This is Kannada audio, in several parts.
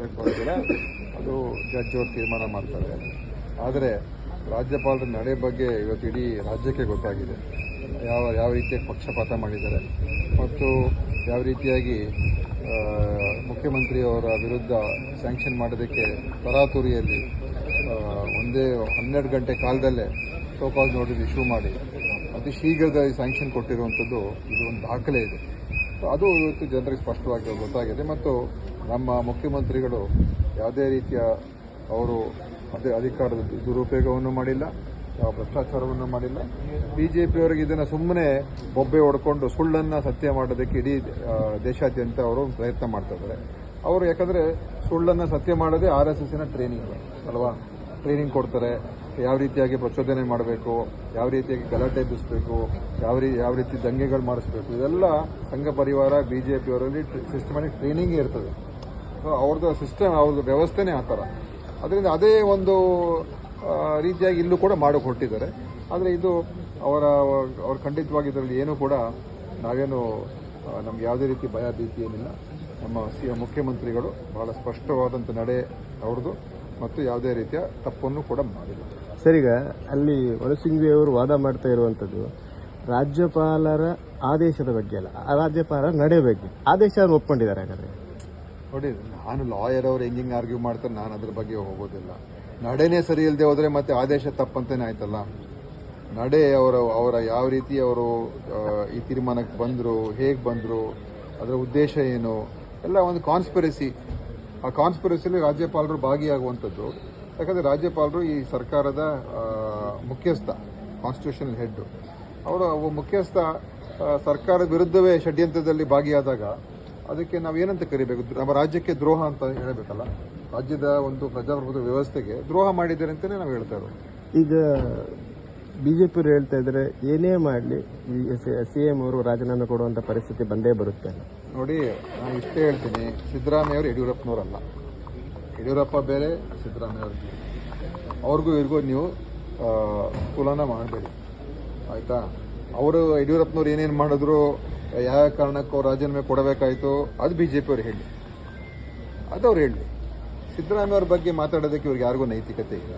ಹೇಳಕ್ಕೆ ಬರೋದಿಲ್ಲ, ಅದು ಜಡ್ಜ್ ಅವರು ತೀರ್ಮಾನ ಮಾಡ್ತಾರೆ. ಆದರೆ ರಾಜ್ಯಪಾಲರ ನಡೆ ಬಗ್ಗೆ ಇವತ್ತು ಇಡೀ ರಾಜ್ಯಕ್ಕೆ ಗೊತ್ತಾಗಿದೆ. ಯಾವ ರೀತಿಯಾಗಿ ಪಕ್ಷಪಾತ ಮಾಡಿದ್ದಾರೆ ಮತ್ತು ಯಾವ ರೀತಿಯಾಗಿ ಮುಖ್ಯಮಂತ್ರಿಯವರ ವಿರುದ್ಧ ಸ್ಯಾಂಕ್ಷನ್ ಮಾಡೋದಕ್ಕೆ ತರಾತುರಿಯಲ್ಲಿ ಒಂದೇ 12 ಗಂಟೆ ಕಾಲದಲ್ಲೇ ಸೋಕಾಸ್ ನೋಟಿಸ್ ಇಶ್ಯೂ ಮಾಡಿ ಅತಿ ಶೀಘ್ರದಲ್ಲಿ ಸ್ಯಾಂಕ್ಷನ್ ಕೊಟ್ಟಿರುವಂಥದ್ದು ಇದು ಒಂದು ದಾಖಲೆ ಇದೆ. ಅದು ಇವತ್ತು ಜನರಿಗೆ ಸ್ಪಷ್ಟವಾಗಿ ಗೊತ್ತಾಗಿದೆ. ಮತ್ತು ನಮ್ಮ ಮುಖ್ಯಮಂತ್ರಿಗಳು ಯಾವುದೇ ರೀತಿಯ ಅವರು ಅಧಿಕಾರದ ದುರುಪಯೋಗವನ್ನು ಮಾಡಿಲ್ಲ, ಯಾವ ಭ್ರಷ್ಟಾಚಾರವನ್ನು ಮಾಡಿಲ್ಲ. ಬಿಜೆಪಿಯವರಿಗೆ ಇದನ್ನು ಸುಮ್ಮನೆ ಬೊಬ್ಬೆ ಹೊಡ್ಕೊಂಡು ಸುಳ್ಳನ್ನು ಸತ್ಯ ಮಾಡೋದಕ್ಕೆ ಇಡೀ ದೇಶಾದ್ಯಂತ ಅವರು ಪ್ರಯತ್ನ ಮಾಡ್ತಾ ಇದ್ದಾರೆ. ಅವರು ಯಾಕಂದರೆ ಸುಳ್ಳನ್ನು ಸತ್ಯ ಮಾಡೋದೇ RSSನ ಟ್ರೈನಿಂಗ್ ಅಲ್ವಾ. ಟ್ರೈನಿಂಗ್ ಕೊಡ್ತಾರೆ, ಯಾವ ರೀತಿಯಾಗಿ ಪ್ರಚೋದನೆ ಮಾಡಬೇಕು, ಯಾವ ರೀತಿಯಾಗಿ ಗಲಾಟೆ ಎಬ್ಬಿಸಬೇಕು, ಯಾವ ರೀತಿ ದಂಗೆಗಳು ಮಾಡಿಸ್ಬೇಕು, ಇದೆಲ್ಲ ಸಂಘ ಪರಿವಾರ ಬಿಜೆಪಿಯವರಲ್ಲಿ ಸಿಸ್ಟಮ್ಯಾಟಿಕ್ ಟ್ರೈನಿಂಗೇ ಇರ್ತದೆ. ಅವ್ರದ್ದು ಸಿಸ್ಟಮ್, ಅವ್ರದ್ದು ವ್ಯವಸ್ಥೆನೇ ಆ ಥರ. ಅದರಿಂದ ಅದೇ ಒಂದು ರೀತಿಯಾಗಿ ಇಲ್ಲೂ ಕೂಡ ಮಾಡೋಕೆ ಹೊರಟಿದ್ದಾರೆ. ಆದರೆ ಇದು ಅವ್ರ ಖಂಡಿತವಾಗಿ ಇದರಲ್ಲಿ ಏನೂ ಕೂಡ ನಾವೇನು ನಮ್ಗೆ ಯಾವುದೇ ರೀತಿ ಭಯ ಭೀತಿ ಏನಿಲ್ಲ. ನಮ್ಮ ಮುಖ್ಯಮಂತ್ರಿಗಳು ಬಹಳ ಸ್ಪಷ್ಟವಾದಂಥ ನಡೆ ಅವ್ರದ್ದು ಮತ್ತು ಯಾವುದೇ ರೀತಿಯ ತಪ್ಪನ್ನು ಕೂಡ ಮಾಡಿಲ್ಲ. ಸರ್, ಈಗ ಅಲ್ಲಿ ಒಳಸಿಂಗ್ವಿ ಅವರು ವಾದ ಮಾಡ್ತಾ ಇರುವಂಥದ್ದು ರಾಜ್ಯಪಾಲರ ಆದೇಶದ ಬಗ್ಗೆ ಅಲ್ಲ, ರಾಜ್ಯಪಾಲರ ನಡೆ ಬಗ್ಗೆ. ಆದೇಶ ಒಪ್ಕೊಂಡಿದ್ದಾರೆ. ಹಾಗಾದ್ರೆ ನೋಡಿ, ನಾನು ಲಾಯರ್ ಅವರು ಹೆಂಗೆ ಆರ್ಗ್ಯೂ ಮಾಡ್ತಾರೆ, ನಾನು ಅದ್ರ ಬಗ್ಗೆ ಹೋಗೋದಿಲ್ಲ. ನಡೆನೇ ಸರಿ ಇಲ್ಲದೆ ಹೋದರೆ ಮತ್ತೆ ಆದೇಶ ತಪ್ಪಂತಾನೆ ಆಯ್ತಲ್ಲ. ನಡೆ ಅವರ ಯಾವ ರೀತಿ ಅವರು ಈ ತೀರ್ಮಾನಕ್ಕೆ ಬಂದರು, ಹೇಗೆ ಬಂದರು, ಅದರ ಉದ್ದೇಶ ಏನು, ಎಲ್ಲ ಒಂದು ಕಾನ್ಸ್ಪಿರಸಿ. ಆ ಕಾನ್ಸ್ಪಿರಸಿಲಿ ರಾಜ್ಯಪಾಲರು ಭಾಗಿಯಾಗುವಂಥದ್ದು. ಯಾಕಂದರೆ ರಾಜ್ಯಪಾಲರು ಈ ಸರ್ಕಾರದ ಮುಖ್ಯಸ್ಥ, ಕಾನ್ಸ್ಟಿಟ್ಯೂಷನಲ್ ಹೆಡ್. ಅವರು ಮುಖ್ಯಸ್ಥ ಸರ್ಕಾರದ ವಿರುದ್ಧವೇ ಷಡ್ಯಂತ್ರದಲ್ಲಿ ಭಾಗಿಯಾದಾಗ ಅದಕ್ಕೆ ನಾವೇನಂತ ಕರಿಬೇಕು? ನಮ್ಮ ರಾಜ್ಯಕ್ಕೆ ದ್ರೋಹ ಅಂತ ಹೇಳಬೇಕಲ್ಲ. ರಾಜ್ಯದ ಒಂದು ಪ್ರಜಾಪ್ರಭುತ್ವ ವ್ಯವಸ್ಥೆಗೆ ದ್ರೋಹ ಮಾಡಿದ್ದಾರೆ ಅಂತಲೇ ನಾವು ಹೇಳ್ತಾ ಇರೋದು. ಈಗ ಬಿಜೆಪಿಯವರು ಹೇಳ್ತಾ ಇದ್ದಾರೆ, ಏನೇ ಮಾಡಲಿ CM ಅವರು ರಾಜೀನಾಮೆ ಕೊಡುವಂಥ ಪರಿಸ್ಥಿತಿ ಬಂದೇ ಬರುತ್ತೆ. ನೋಡಿ, ನಾನು ಇಷ್ಟೇ ಹೇಳ್ತೀನಿ, ಸಿದ್ದರಾಮಯ್ಯ ಅವರು ಯಡಿಯೂರಪ್ಪನವರಲ್ಲ. ಯಡಿಯೂರಪ್ಪ ಬೇರೆ, ಸಿದ್ದರಾಮಯ್ಯ ಅವರು ಬೇರೆ. ಅವ್ರಿಗೂ ಇವ್ರಿಗೂ ನೀವು ತುಲನಾ ಮಾಡಬೇಡಿ, ಆಯಿತಾ? ಅವರು ಯಡಿಯೂರಪ್ಪನವ್ರು ಏನೇನು ಮಾಡಿದ್ರು, ಯಾವ ಕಾರಣಕ್ಕೂ ರಾಜೀನಾಮೆ ಕೊಡಬೇಕಾಯಿತು, ಅದು ಬಿಜೆಪಿಯವ್ರು ಹೇಳಿ, ಅದವ್ರು ಹೇಳಿ. ಸಿದ್ದರಾಮಯ್ಯ ಅವ್ರ ಬಗ್ಗೆ ಮಾತಾಡೋದಕ್ಕೆ ಇವ್ರಿಗೆ ಯಾರಿಗೂ ನೈತಿಕತೆ ಇಲ್ಲ.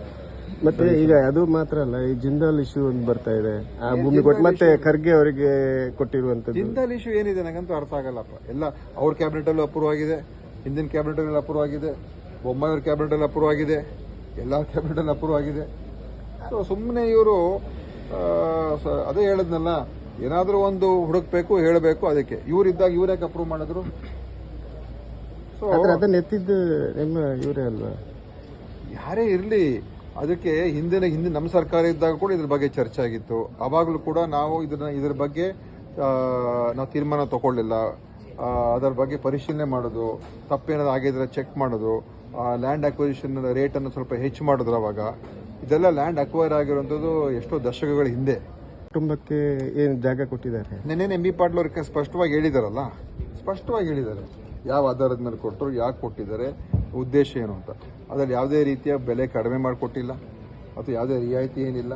ಮತ್ತೆ ಈಗ ಅದು ಮಾತ್ರ ಅಲ್ಲ, ಈ ಜಿಂದಾಲ್ ಇಶ್ಯೂ ಒಂದು ಬರ್ತಾ ಇದೆ, ಆ ಭೂಮಿ ಕೊಟ್ಟು ಮತ್ತೆ ಖರ್ಗೆ ಅವರಿಗೆ ಕೊಟ್ಟಿರುವಂತದ್ದು. ಜಿಂದಾಲ್ ಇಶ್ಯೂ ಏನಿದೆ ನನಗಂತೂ ಅರ್ಥ ಆಗಲ್ಲಪ್ಪ. ಎಲ್ಲ ಅವ್ರ ಕ್ಯಾಬಿನೆಟ್ ಅಲ್ಲಿ ಅಪ್ರೂವ್ ಆಗಿದೆ, ಹಿಂದಿನ ಕ್ಯಾಬಿನೆಟ್ ಅಲ್ಲಿ ಅಪ್ರೂವ್ ಆಗಿದೆ, ಬೊಮ್ಮಾಯಿ ಅವ್ರ ಕ್ಯಾಬಿನೆಟ್ ಅಲ್ಲಿ ಅಪ್ರೂವ್ ಆಗಿದೆ, ಎಲ್ಲ ಕ್ಯಾಬಿನೆಟ್ ಅಲ್ಲಿ ಅಪ್ರೂವ್ ಆಗಿದೆ. ಸೊ ಸುಮ್ಮನೆ ಇವರು ಅದೇ ಹೇಳದ್ನಲ್ಲ, ಏನಾದರೂ ಒಂದು ಹುಡುಕ್ಬೇಕು, ಹೇಳಬೇಕು. ಅದಕ್ಕೆ ಇವರಿದ್ದಾಗ ಇವ್ರು ಯಾಕೆ ಅಪ್ರೂವ್ ಮಾಡಿದ್ರು? ಸೊ ಅದನ್ನ ಎತ್ತಿದ್ದು ನಿಮ್ಮ ಇವರೇ ಅಲ್ವಾ? ಯಾರೇ ಇರಲಿ, ಅದಕ್ಕೆ ಹಿಂದೆ ನಮ್ಮ ಸರ್ಕಾರ ಇದ್ದಾಗ ಕೂಡ ಇದ್ರ ಬಗ್ಗೆ ಚರ್ಚೆ ಆಗಿತ್ತು. ಆವಾಗಲೂ ಕೂಡ ನಾವು ಇದ್ರ ಬಗ್ಗೆ ನಾವು ತೀರ್ಮಾನ ತಗೊಳ್ಳಿಲ್ಲ. ಅದರ ಬಗ್ಗೆ ಪರಿಶೀಲನೆ ಮಾಡೋದು, ತಪ್ಪೇನಾದ್ರು ಆಗಿದ್ರೆ ಚೆಕ್ ಮಾಡೋದು, ಲ್ಯಾಂಡ್ ಅಕ್ವಿಸಿಷನ್ ರೇಟನ್ನು ಸ್ವಲ್ಪ ಹೆಚ್ಚು ಮಾಡಿದ್ರು. ಅವಾಗ ಇದೆಲ್ಲ ಲ್ಯಾಂಡ್ ಅಕ್ವೈರ್ ಆಗಿರುವಂಥದ್ದು ಎಷ್ಟೋ ದಶಕಗಳ ಹಿಂದೆ. ಕುಟುಂಬಕ್ಕೆ ಏನು ಜಾಗ ಕೊಟ್ಟಿದ್ದಾರೆ? ನೆನ್ನೆ MB ಪಾಟೀಲ್ ಅವ್ರಿಗೆ ಸ್ಪಷ್ಟವಾಗಿ ಹೇಳಿದಾರಲ್ಲ, ಸ್ಪಷ್ಟವಾಗಿ ಹೇಳಿದ್ದಾರೆ ಯಾವ ಆಧಾರದ ಮೇಲೆ ಕೊಟ್ಟರು, ಯಾಕೆ ಕೊಟ್ಟಿದ್ದಾರೆ, ಉದ್ದೇಶ ಏನು ಅಂತ. ಅದರಲ್ಲಿ ಯಾವುದೇ ರೀತಿಯ ಬೆಲೆ ಕಡಿಮೆ ಮಾಡಿಕೊಟ್ಟಿಲ್ಲ ಅಥವಾ ಯಾವುದೇ ರಿಯಾಯಿತಿ ಏನಿಲ್ಲ.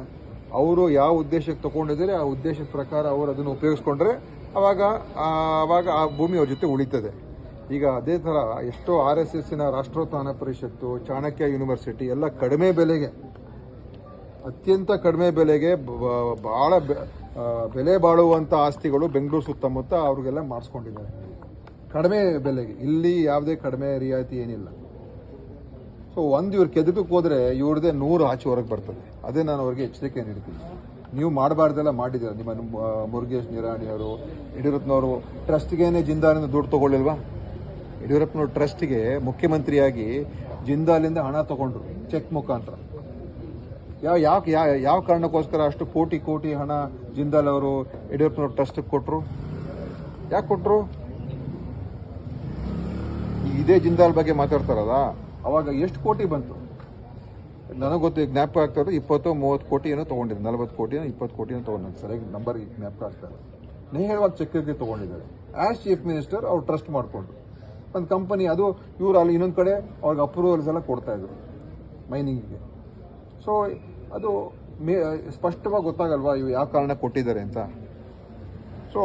ಅವರು ಯಾವ ಉದ್ದೇಶಕ್ಕೆ ತಗೊಂಡಿದ್ದಾರೆ ಆ ಉದ್ದೇಶದ ಪ್ರಕಾರ ಅವರು ಅದನ್ನು ಉಪಯೋಗಿಸ್ಕೊಂಡ್ರೆ ಅವಾಗ ಆ ಭೂಮಿ ಅವ್ರ ಜೊತೆ ಉಳಿತದೆ. ಈಗ ಅದೇ ಥರ ಎಷ್ಟೋ RSSನ ರಾಷ್ಟ್ರೋತ್ಥಾನ ಪರಿಷತ್ತು, ಚಾಣಕ್ಯ ಯೂನಿವರ್ಸಿಟಿ ಎಲ್ಲ ಕಡಿಮೆ ಬೆಲೆಗೆ, ಅತ್ಯಂತ ಕಡಿಮೆ ಬೆಲೆಗೆ ಬಹಳ ಬೆಲೆ ಬಾಳುವಂಥ ಆಸ್ತಿಗಳು ಬೆಂಗಳೂರು ಸುತ್ತಮುತ್ತ ಅವ್ರಿಗೆಲ್ಲ ಮಾಡಿಸ್ಕೊಂಡಿದ್ದಾರೆ ಕಡಿಮೆ ಬೆಲೆಗೆ. ಇಲ್ಲಿ ಯಾವುದೇ ಕಡಿಮೆ ರಿಯಾಯಿತಿ ಏನಿಲ್ಲ. ಸೊ ಇವ್ರು ಕೆದಕಕ್ಕೆ ಹೋದರೆ ಇವ್ರದೇ 100 ಆಚೆ ಹೊರಗೆ ಬರ್ತದೆ. ಅದೇ ನಾನು ಅವ್ರಿಗೆ ಎಚ್ಚರಿಕೆ ನೀಡ್ತೀನಿ. ನೀವು ಮಾಡಬಾರ್ದೆಲ್ಲ ಮಾಡಿದ್ದೀರ. ನಿಮ್ಮ ಮುರುಗೇಶ್ ನಿರಾಣಿಯವರು, ಯಡಿಯೂರಪ್ಪನವರು ಟ್ರಸ್ಟ್ಗೇನೆ ಜಿಂದಾಲಿಂದ ದುಡ್ಡು ತೊಗೊಳ್ಳಿಲ್ವಾ? ಯಡಿಯೂರಪ್ಪನವ್ರ ಟ್ರಸ್ಟ್ಗೆ ಮುಖ್ಯಮಂತ್ರಿಯಾಗಿ ಜಿಂದಾಲಿಂದ ಹಣ ತಗೊಂಡ್ರು ಚೆಕ್ ಮುಖಾಂತರ. ಯಾವ ಕಾರಣಕ್ಕೋಸ್ಕರ ಅಷ್ಟು ಕೋಟಿ ಹಣ ಜಿಂದಾಲ್ ಅವರು ಯಡಿಯೂರಪ್ಪನವ್ರ ಟ್ರಸ್ಟ್ಗೆ ಕೊಟ್ಟರು? ಯಾಕೆ ಕೊಟ್ಟರು? ಇದೇ ಜಿಂದಾಲ್ ಬಗ್ಗೆ ಮಾತಾಡ್ತಾರಲ್ಲ, ಅವಾಗ ಎಷ್ಟು ಕೋಟಿ ಬಂತು ನನಗೆ ಗೊತ್ತು, ಜ್ಞಾಪಕ ಆಗ್ತಾರೆ. 20-30 ಕೋಟಿ ಏನೋ ತೊಗೊಂಡಿದ್ದಾರೆ, 40 ಕೋಟಿನೋ 20 ಕೋಟಿನೋ ತೊಗೊಂಡು, ಸರಿಯಾಗಿ ನಂಬರ್ ಜ್ಞಾಪಕ ಆಗ್ತಾರೆ. ನೇರವಾಗಿ ಚೆಕ್ಗೆ ತೊಗೊಂಡಿದ್ದಾರೆ. ಆಸ್ ಚೀಫ್ ಮಿನಿಸ್ಟರ್ ಅವ್ರು ಟ್ರಸ್ಟ್ ಮಾಡಿಕೊಂಡು ಒಂದು ಕಂಪನಿ, ಅದು ಇವರು ಅಲ್ಲಿ ಇನ್ನೊಂದು ಕಡೆ ಅವ್ರಿಗೆ ಅಪ್ರೂವಲ್ಸ್ ಎಲ್ಲ ಕೊಡ್ತಾ ಇದ್ರು ಮೈನಿಂಗಿಗೆ. ಸೊ ಅದು ಸ್ಪಷ್ಟವಾಗಿ ಗೊತ್ತಾಗಲ್ವಾ ಇವು ಯಾವ ಕಾರಣ ಕೊಟ್ಟಿದ್ದಾರೆ ಅಂತ. ಸೊ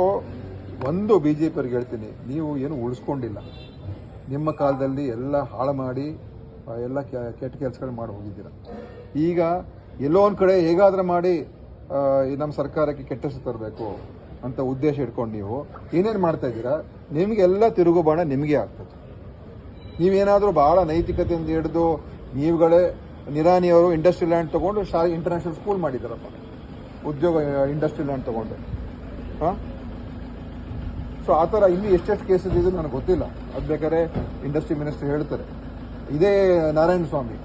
ಒಂದು BJP ಅವ್ರಿಗೆ ಹೇಳ್ತೀನಿ, ನೀವು ಏನು ಉಳಿಸ್ಕೊಂಡಿಲ್ಲ. ನಿಮ್ಮ ಕಾಲದಲ್ಲಿ ಎಲ್ಲ ಹಾಳು ಮಾಡಿ ಎಲ್ಲ ಕೆಟ್ಟ ಕೆಲಸಗಳು ಮಾಡಿ ಹೋಗಿದ್ದೀರ. ಈಗ ಎಲ್ಲೋ ಒಂದು ಕಡೆ ಹೇಗಾದರೂ ಮಾಡಿ ನಮ್ಮ ಸರ್ಕಾರಕ್ಕೆ ಕೆಟ್ಟ ಹೆಸರು ತರಬೇಕು ಅಂತ ಉದ್ದೇಶ ಇಟ್ಕೊಂಡು ನೀವು ಏನೇನು ಮಾಡ್ತಾ ಇದ್ದೀರಾ, ನಿಮಗೆಲ್ಲ ತಿರುಗುಬಾಣ ನಿಮಗೆ ಆಗ್ತದೆ. ನೀವೇನಾದರೂ ಭಾಳ ನೈತಿಕತೆಯಿಂದ ಹಿಡಿದು ನೀವುಗಳೇ ನಿರಾನಿಯವರು ಇಂಡಸ್ಟ್ರಿ ಲ್ಯಾಂಡ್ ತೊಗೊಂಡು ಇಂಟರ್ನ್ಯಾಷನಲ್ ಸ್ಕೂಲ್ ಮಾಡಿದ್ದಾರಪ್ಪ, ಉದ್ಯೋಗ ಇಂಡಸ್ಟ್ರಿ ಲ್ಯಾಂಡ್ ತೊಗೊಂಡು. ಹಾಂ, ಸೊ ಆ ಥರ ಇಲ್ಲಿ ಎಷ್ಟೆಷ್ಟು ಕೇಸಸ್ ಇದೆ ನನಗೆ ಗೊತ್ತಿಲ್ಲ. ಅದು ಬೇಕಾದ್ರೆ ಇಂಡಸ್ಟ್ರಿ ಮಿನಿಸ್ಟರ್ ಹೇಳ್ತಾರೆ. ಇದೇ ನಾರಾಯಣ ಸ್ವಾಮಿ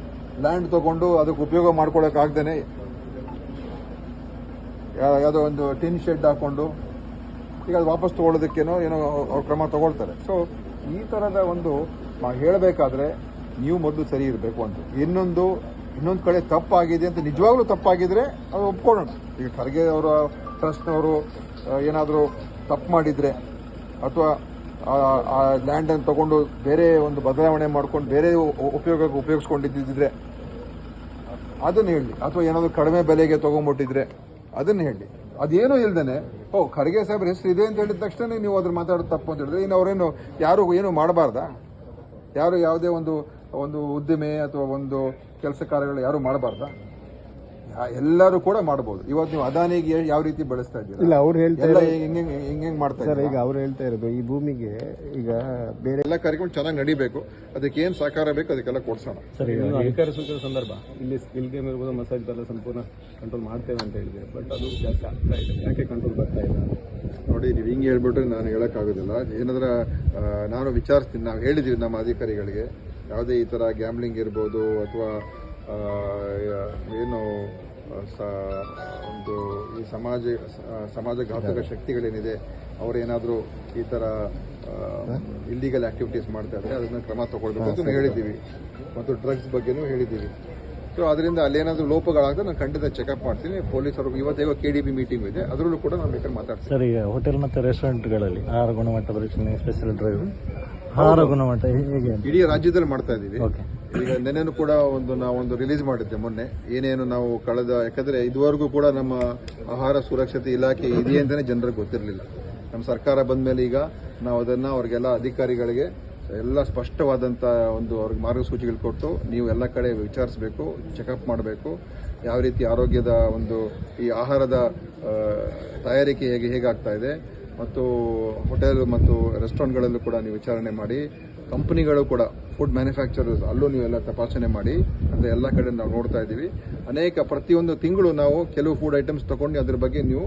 ಲ್ಯಾಂಡ್ ತೊಗೊಂಡು ಅದಕ್ಕೆ ಉಪಯೋಗ ಮಾಡ್ಕೊಳ್ಳೋಕ್ಕಾಗ್ದೇ ಯಾವುದೋ ಒಂದು ಟಿನ್ ಶೆಡ್ ಹಾಕ್ಕೊಂಡು ಈಗ ಅದು ವಾಪಸ್ ತೊಗೊಳ್ಳೋದಕ್ಕೇನೋ ಏನೋ ಅವ್ರು ಕ್ರಮ ತಗೊಳ್ತಾರೆ. ಸೊ ಈ ಥರದ ಒಂದು ಹೇಳಬೇಕಾದ್ರೆ ನೀವು ಮೊದಲು ಸರಿ ಇರಬೇಕು ಅಂತ. ಇನ್ನೊಂದು ಕಡೆ ತಪ್ಪಾಗಿದೆ ಅಂತ ನಿಜವಾಗ್ಲೂ ತಪ್ಪಾಗಿದ್ರೆ ಅದು ಒಪ್ಕೊಳ್ಳೋಣ. ಈಗ ಖರ್ಗೆ ಅವರ ಟ್ರಸ್ಟ್ನವರು ಏನಾದರೂ ತಪ್ಪು ಮಾಡಿದರೆ ಅಥವಾ ಆ ಲ್ಯಾಂಡನ್ನು ತಗೊಂಡು ಬೇರೆ ಒಂದು ಬದಲಾವಣೆ ಮಾಡ್ಕೊಂಡು ಬೇರೆ ಉಪಯೋಗಕ್ಕೆ ಉಪಯೋಗಿಸ್ಕೊಂಡಿದ್ದಿದ್ರೆ ಅದನ್ನು ಹೇಳಿ, ಅಥವಾ ಏನಾದರೂ ಕಡಿಮೆ ಬೆಲೆಗೆ ತೊಗೊಂಡ್ಬಿಟ್ಟಿದ್ರೆ ಅದನ್ನು ಹೇಳಿ. ಅದೇನೂ ಇಲ್ದೇನೆ ಖರ್ಗೆ ಸಾಹೇಬ್ರ ಹೆಸರು ಇದೆ ಅಂತ ಹೇಳಿದ ತಕ್ಷಣ ನೀವು ಅದ್ರ ಮಾತಾಡೋದು ತಪ್ಪು ಅಂತ ಹೇಳಿದ್ರೆ ಇನ್ನು ಅವರೇನು ಯಾರು ಏನು ಮಾಡಬಾರ್ದಾ? ಯಾರು ಯಾವುದೇ ಒಂದು ಉದ್ದಿಮೆ ಅಥವಾ ಒಂದು ಕೆಲಸ ಕಾರ್ಯಗಳು ಯಾರು ಮಾಡಬಾರ್ದಾ? ಎಲ್ಲರೂ ಕೂಡ ಮಾಡಬಹುದು. ಇವತ್ತು ನೀವು ಅದಾನಿಗೆ ಯಾವ ರೀತಿ ಬೆಳೆಸ್ತಾ ಇದ್ದೀರಾ? ಇಲ್ಲ, ಅವ್ರು ಹೇಳ್ತಾರೆ ಹಿಂಗೆ ಮಾಡ್ತಾ ಇದ್ದಾರೆ. ಈಗ ಅವ್ರು ಹೇಳ್ತಾ ಇರೋದು ಈ ಭೂಮಿಗೆ ಈಗ ಬೇರೆ ಎಲ್ಲ ಕಾರ್ಯಕ್ರಮ ಚೆನ್ನಾಗಿ ನಡೀಬೇಕು, ಅದಕ್ಕೆ ಏನು ಸಹಕಾರ ಬೇಕು ಅದಕ್ಕೆಲ್ಲ ಕೊಡ್ಸೋಣ. ಸರ್, ಈಗ ಅಧಿಕಾರ ಸ್ವೀಕಾರ ಸಂದರ್ಭ ಇಲ್ಲಿ ಸ್ಕಿಲ್ ಗೇಮ್ ಇರ್ಬೋದು, ಮಸಾಜ್ ಎಲ್ಲ ಸಂಪೂರ್ಣ ಕಂಟ್ರೋಲ್ ಮಾಡ್ತೇವೆ ಅಂತ ಹೇಳಿದೆ. ಬಟ್ ಅದು ಜಾಸ್ತಿ ಆಗ್ತಾ ಇದೆ. ಯಾಕೆ ಕಂಟ್ರೋಲ್ ಬರ್ತಾ ಇಲ್ಲ? ನೋಡಿ, ನೀವು ಹಿಂಗೆ ಹೇಳ್ಬಿಟ್ರೆ ನಾನು ಹೇಳೋಕ್ಕಾಗೋದಿಲ್ಲ. ಏನಾದ್ರ ನಾನು ವಿಚಾರಿಸ್ತೀನಿ. ನಾವು ಹೇಳಿದ್ದೀವಿ ನಮ್ಮ ಅಧಿಕಾರಿಗಳಿಗೆ, ಯಾವುದೇ ಈ ಥರ ಗ್ಯಾಮ್ಲಿಂಗ್ ಇರ್ಬೋದು ಅಥವಾ ಏನು ಒಂದು ಈ ಸಮಾಜಘಾತಕ ಶಕ್ತಿಗಳೇನಿದೆ ಅವರೇನಾದರೂ ಈ ಥರ ಇಲ್ಲಿಗಲ್ ಆಕ್ಟಿವಿಟೀಸ್ ಮಾಡ್ತಾ ಇದ್ರೆ ಅದನ್ನು ಕ್ರಮ ತಗೊಳ್ಬೇಕು ಅಂತ ಹೇಳಿದ್ದೀವಿ. ಮತ್ತು ಡ್ರಗ್ಸ್ ಬಗ್ಗೆನೂ ಹೇಳಿದ್ದೀವಿ. ಸೊ ಅದರಿಂದ ಅಲ್ಲೇನಾದರೂ ಲೋಪಗಳಾಗದೆ ನಾನು ಖಂಡಿತ ಚೆಕಪ್ ಮಾಡ್ತೀನಿ. ಪೊಲೀಸರು ಇವತ್ತೇಗೋ KDP ಮೀಟಿಂಗ್ ಇದೆ, ಅದರಲ್ಲೂ ಕೂಡ ನಾನು ಬೇಕಾದ್ರೆ ಮಾತಾಡ್ತೀನಿ. ಸರ್, ಈಗ ಹೋಟೆಲ್ ಮತ್ತು ರೆಸ್ಟೋರೆಂಟ್ಗಳಲ್ಲಿ ಆಹಾರ ಗುಣಮಟ್ಟ ಪರೀಕ್ಷೆ ಸ್ಪೆಷಲ್ ಡ್ರೈವ್ ಆಹಾರ ಗುಣಮಟ್ಟ ಹೇಗೆ ಇಡೀ ರಾಜ್ಯದಲ್ಲಿ ಮಾಡ್ತಾ ಇದ್ದೀವಿ. ಈಗ ನೆನ್ನೆನೂ ಕೂಡ ನಾವೊಂದು ರಿಲೀಸ್ ಮಾಡಿದ್ದೆ ಮೊನ್ನೆ. ಏನೇನು ನಾವು ಯಾಕಂದ್ರೆ ಇದುವರೆಗೂ ಕೂಡ ನಮ್ಮ ಆಹಾರ ಸುರಕ್ಷತೆ ಇಲಾಖೆ ಇದೆ ಅಂತಲೇ ಜನರಿಗೆ ಗೊತ್ತಿರಲಿಲ್ಲ. ನಮ್ಮ ಸರ್ಕಾರ ಬಂದ ಮೇಲೆ ಈಗ ನಾವು ಅದನ್ನು ಅವ್ರಿಗೆಲ್ಲ ಅಧಿಕಾರಿಗಳಿಗೆ ಎಲ್ಲ ಸ್ಪಷ್ಟವಾದಂಥ ಅವ್ರಿಗೆ ಮಾರ್ಗಸೂಚಿಗಳು ಕೊಟ್ಟು ನೀವು ಎಲ್ಲ ಕಡೆ ವಿಚಾರಿಸಬೇಕು, ಚೆಕಪ್ ಮಾಡಬೇಕು, ಯಾವ ರೀತಿ ಆರೋಗ್ಯದ ಈ ಆಹಾರದ ತಯಾರಿಕೆ ಹೇಗಾಗ್ತಾ ಇದೆ, ಮತ್ತು ಹೋಟೆಲ್ ಮತ್ತು ರೆಸ್ಟೋರೆಂಟ್ಗಳಲ್ಲೂ ಕೂಡ ನೀವು ವಿಚಾರಣೆ ಮಾಡಿ, ಕಂಪನಿಗಳು ಕೂಡ ಫುಡ್ ಮ್ಯಾನುಫ್ಯಾಕ್ಚರರ್ಸ್ ಅಲ್ಲೂ ನೀವೆಲ್ಲ ತಪಾಸಣೆ ಮಾಡಿ ಅಂತ ಎಲ್ಲ ಕಡೆ ನಾವು ನೋಡ್ತಾ ಇದ್ದೀವಿ. ಪ್ರತಿಯೊಂದು ತಿಂಗಳು ನಾವು ಕೆಲವು ಫುಡ್ ಐಟಮ್ಸ್ ತಗೊಂಡು ಅದ್ರ ಬಗ್ಗೆ ನೀವು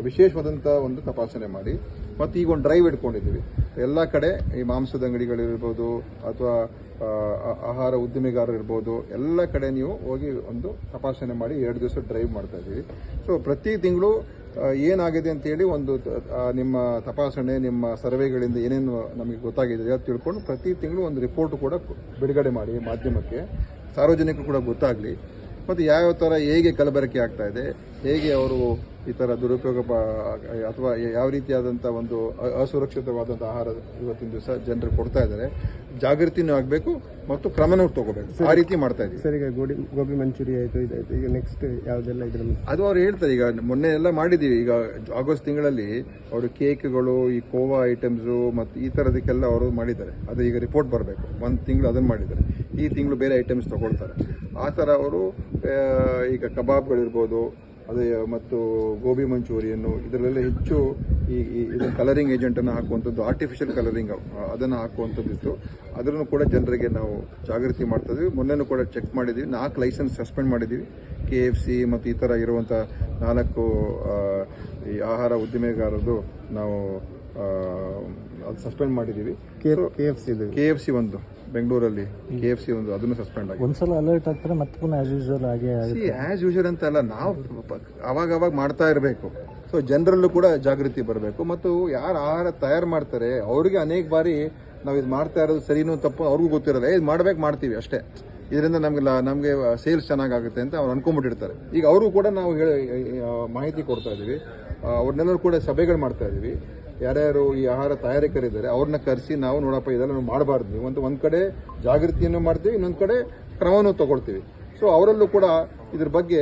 ವಿಶೇಷವಾದಂಥ ಒಂದು ತಪಾಸಣೆ ಮಾಡಿ. ಮತ್ತು ಈಗ ಒಂದು ಡ್ರೈವ್ ಇಟ್ಕೊಂಡಿದ್ದೀವಿ ಎಲ್ಲ ಕಡೆ. ಈ ಮಾಂಸದ ಅಂಗಡಿಗಳಿರ್ಬೋದು ಅಥವಾ ಆಹಾರ ಉದ್ದಿಮೆಗಾರರು ಇರ್ಬೋದು, ಎಲ್ಲ ಕಡೆ ನೀವು ಹೋಗಿ ಒಂದು ತಪಾಸಣೆ ಮಾಡಿ 2 ದಿವಸ ಡ್ರೈವ್ ಮಾಡ್ತಾ ಇದ್ದೀವಿ. ಸೊ ಪ್ರತಿ ತಿಂಗಳು ಏನಾಗಿದೆ ಅಂತೇಳಿ ನಿಮ್ಮ ತಪಾಸಣೆ, ನಿಮ್ಮ ಸರ್ವೆಗಳಿಂದ ಏನೇನು ನಮಗೆ ಗೊತ್ತಾಗಿದೆ ಅದು ತಿಳ್ಕೊಂಡು ಪ್ರತಿ ತಿಂಗಳು ಒಂದು ರಿಪೋರ್ಟ್ ಕೂಡ ಬಿಡುಗಡೆ ಮಾಡಿ ಮಾಧ್ಯಮಕ್ಕೆ, ಸಾರ್ವಜನಿಕರು ಕೂಡ ಗೊತ್ತಾಗಲಿ. ಮತ್ತು ಯಾವ್ಯಾವ ಥರ ಹೇಗೆ ಕಲಬೆರಕೆ ಆಗ್ತಾ ಇದೆ, ಹೇಗೆ ಅವರು ಈ ಥರ ದುರುಪಯೋಗ ಅಥವಾ ಯಾವ ರೀತಿಯಾದಂಥ ಒಂದು ಅಸುರಕ್ಷಿತವಾದಂಥ ಆಹಾರ ಇವತ್ತಿನ ದಿವಸ ಜನರಿಗೆ ಕೊಡ್ತಾ ಇದ್ದಾರೆ, ಜಾಗೃತಿನೂ ಆಗಬೇಕು ಮತ್ತು ಕ್ರಮನೂ ತಗೋಬೇಕು. ಆ ರೀತಿ ಮಾಡ್ತಾ ಇದ್ದೀವಿ. ಸರ್, ಈಗ ಗೋಬಿ ಮಂಚೂರಿ ಆಯಿತು, ಇದಾಯಿತು, ಈಗ ನೆಕ್ಸ್ಟ್ ಯಾವುದೆಲ್ಲ ಇದ್ರಲ್ಲಿ ಅದು ಅವ್ರು ಹೇಳ್ತಾರೆ. ಈಗ ಮೊನ್ನೆ ಎಲ್ಲ ಮಾಡಿದ್ದೀವಿ. ಈಗ ಆಗಸ್ಟ್ ತಿಂಗಳಲ್ಲಿ ಅವರು ಕೇಕ್ಗಳು, ಈ ಕೋವಾ ಐಟಮ್ಸು ಮತ್ತು ಈ ಥರದಕ್ಕೆಲ್ಲ ಅವರು ಮಾಡಿದ್ದಾರೆ. ಅದು ಈಗ ರಿಪೋರ್ಟ್ ಬರಬೇಕು. 1 ತಿಂಗಳು ಅದನ್ನು ಮಾಡಿದ್ದಾರೆ, ಈ ತಿಂಗಳು ಬೇರೆ ಐಟಮ್ಸ್ ತಗೊಳ್ತಾರೆ. ಆ ಥರ ಅವರು ಈಗ ಕಬಾಬ್ಗಳಿರ್ಬೋದು, ಅದೇ ಮತ್ತು ಗೋಬಿ ಮಂಚೂರಿಯನ್ನು ಇದರಲ್ಲೆಲ್ಲ ಹೆಚ್ಚು ಇದು ಕಲರಿಂಗ್ ಏಜೆಂಟನ್ನು ಹಾಕುವಂಥದ್ದು, ಆರ್ಟಿಫಿಷಿಯಲ್ ಕಲರಿಂಗ್ ಅದನ್ನು ಹಾಕುವಂಥದ್ದಿತ್ತು. ಅದನ್ನು ಕೂಡ ಜನರಿಗೆ ನಾವು ಜಾಗೃತಿ ಮಾಡ್ತಾ ಇದ್ದೀವಿ. ಮೊನ್ನೆನೂ ಕೂಡ ಚೆಕ್ ಮಾಡಿದ್ದೀವಿ. 4 ಲೈಸೆನ್ಸ್ ಸಸ್ಪೆಂಡ್ ಮಾಡಿದ್ದೀವಿ. KFC ಮತ್ತು ಈ ಥರ ಇರುವಂಥ 4 ಈ ಆಹಾರ ಉದ್ದಿಮೆಗಾರರದು ನಾವು ಅದು ಸಸ್ಪೆಂಡ್ ಮಾಡಿದ್ದೀವಿ. KFC ಒಂದು ಬೆಂಗಳೂರಲ್ಲಿ KFC ಅದನ್ನು ಸಸ್ಪೆಂಡ್ ಆಗಿದೆ. ಒಂದ್ಸಲ ಅಲರ್ಟ್ ಆಗ್ತಾರೆ ಮತ್ತೆ ಪುನಃ ಆಸ್ ಯೂಶುವಲ್ ಹಾಗೆ ಆಸ್ ಯೂಶುವಲ್ ಅಂತ ಅಲ್ಲ, ನಾವು ಅವಾಗ ಮಾಡ್ತಾ ಇರಬೇಕು. ಸೊ ಜನರಲ್ಲೂ ಕೂಡ ಜಾಗೃತಿ ಬರಬೇಕು. ಮತ್ತು ಯಾರು ಆಹಾರ ತಯಾರು ಮಾಡ್ತಾರೆ ಅವ್ರಿಗೆ ಅನೇಕ ಬಾರಿ ನಾವು ಇದು ಮಾಡ್ತಾ ಇರೋದು ಸರಿನೂ ತಪ್ಪು ಅವ್ರಿಗೂ ಗೊತ್ತಿರಲ್ಲ. ಇದು ಮಾಡ್ತೀವಿ ಅಷ್ಟೇ, ಇದರಿಂದ ನಮಗೆ ಸೇಲ್ಸ್ ಚೆನ್ನಾಗುತ್ತೆ ಅಂತ ಅವ್ರು ಅನ್ಕೊಂಡ್ಬಿಟ್ಟಿರ್ತಾರೆ. ಈಗ ಅವರು ಕೂಡ ನಾವು ಮಾಹಿತಿ ಕೊಡ್ತಾ ಇದ್ದೀವಿ. ಅವ್ರನ್ನೆಲ್ಲರೂ ಕೂಡ ಸಭೆಗಳು ಮಾಡ್ತಾ ಇದ್ದೀವಿ. ಯಾರ್ಯಾರು ಈ ಆಹಾರ ತಯಾರಕರಿದ್ದಾರೆ ಅವ್ರನ್ನ ಕರೆಸಿ ನಾವು ನೋಡಪ್ಪ ಇದೆಲ್ಲ ನಾವು ಮಾಡಬಾರ್ದು, ನೀವು ಒಂದು ಕಡೆ ಜಾಗೃತಿಯನ್ನು ಮಾಡ್ತೀವಿ, ಇನ್ನೊಂದು ಕಡೆ ಕ್ರಮವನ್ನು ತಗೊಳ್ತೀವಿ. ಸೊ ಅವರಲ್ಲೂ ಕೂಡ ಇದ್ರ ಬಗ್ಗೆ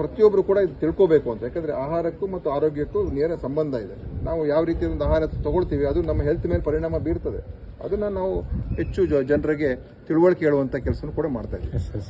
ಪ್ರತಿಯೊಬ್ಬರು ಕೂಡ ಇದು ತಿಳ್ಕೋಬೇಕು ಅಂತ. ಯಾಕಂದರೆ ಆಹಾರಕ್ಕೂ ಮತ್ತು ಆರೋಗ್ಯಕ್ಕೂ ನೇರ ಸಂಬಂಧ ಇದೆ. ನಾವು ಯಾವ ರೀತಿಯ ಒಂದು ಆಹಾರ ತಗೊಳ್ತೀವಿ ಅದು ನಮ್ಮ ಹೆಲ್ತ್ ಮೇಲೆ ಪರಿಣಾಮ ಬೀರ್ತದೆ. ಅದನ್ನು ನಾವು ಹೆಚ್ಚು ಜನರಿಗೆ ತಿಳುವಳಿಕೆ ಹೇಳುವಂಥ ಕೆಲಸ ಕೂಡ ಮಾಡ್ತಾ ಇದ್ದೀವಿ.